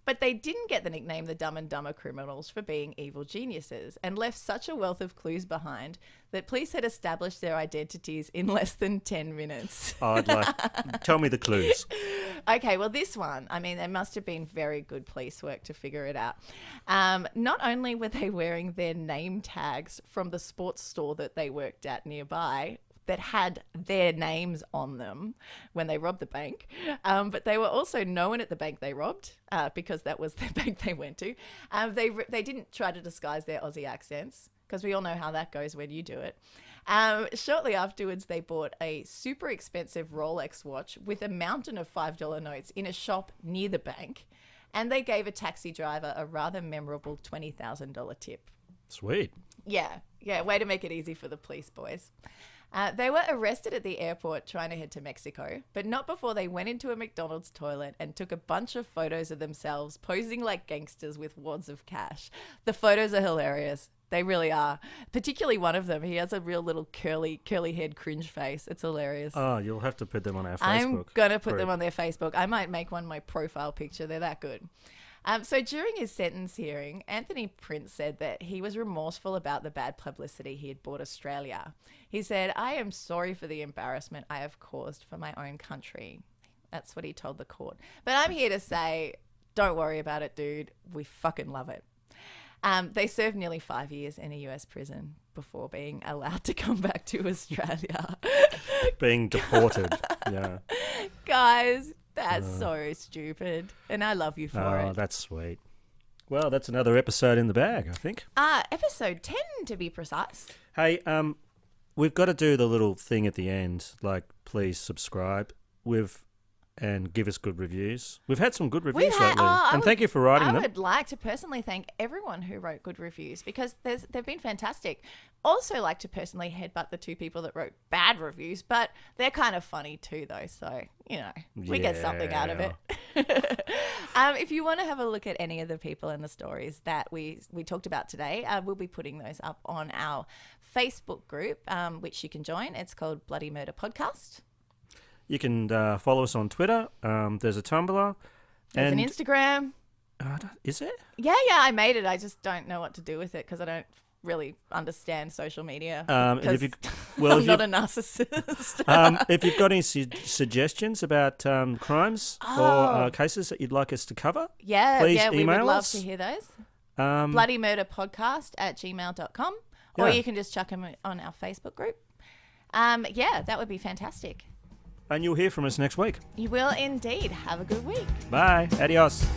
But they didn't get the nickname the Dumb and Dumber criminals for being evil geniuses and left such a wealth of clues behind that police had established their identities in less than 10 minutes. Tell me the clues. Okay, well, this one, I mean, there must have been very good police work to figure it out. Not only were they wearing their name tags from the sports store that they worked at nearby, that had their names on them when they robbed the bank. But they were also known at the bank they robbed because that was the bank they went to. They didn't try to disguise their Aussie accents because we all know how that goes when you do it. Shortly afterwards, they bought a super expensive Rolex watch with a mountain of $5 notes in a shop near the bank. And they gave a taxi driver a rather memorable $20,000 tip. Sweet. Yeah, way to make it easy for the police boys. They were arrested at the airport trying to head to Mexico, but not before they went into a McDonald's toilet and took a bunch of photos of themselves posing like gangsters with wads of cash. The photos are hilarious. They really are. Particularly one of them. He has a real little curly head cringe face. It's hilarious. Oh, you'll have to put them on our Facebook. I'm going to put them on their Facebook. I might make one my profile picture. They're that good. So during his sentence hearing, Anthony Prince said that he was remorseful about the bad publicity he had brought Australia. He said, "I am sorry for the embarrassment I have caused for my own country." That's what he told the court. But I'm here to say, don't worry about it, dude. We fucking love it. They served nearly 5 years in a US prison before being allowed to come back to Australia. Being deported, yeah. Guys, that's so stupid. And I love you for it. Oh, that's sweet. Well, that's another episode in the bag, I think. Episode 10, to be precise. Hey, we've got to do the little thing at the end, like, please subscribe. And give us good reviews. We've had some good reviews lately. And thank you for writing them. I would like to personally thank everyone who wrote good reviews because they've been fantastic. Also like to personally headbutt the 2 people that wrote bad reviews, but they're kind of funny too though. So, we get something out of it. If you want to have a look at any of the people and the stories that we talked about today, we'll be putting those up on our Facebook group, which you can join. It's called Bloody Murder Podcast. You can follow us on Twitter. There's a Tumblr. There's an Instagram. Is it? Yeah, I made it. I just don't know what to do with it because I don't really understand social media. I'm not a narcissist. If you've got any suggestions about crimes or cases that you'd like us to cover, please email we would love us. to hear those. bloodymurderpodcast@gmail.com or you can just chuck them on our Facebook group. That would be fantastic. And you'll hear from us next week. You will indeed. Have a good week. Bye. Adios.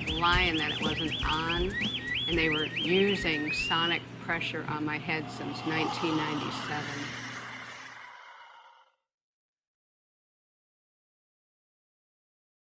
Lying that it wasn't on, and they were using sonic pressure on my head since 1997.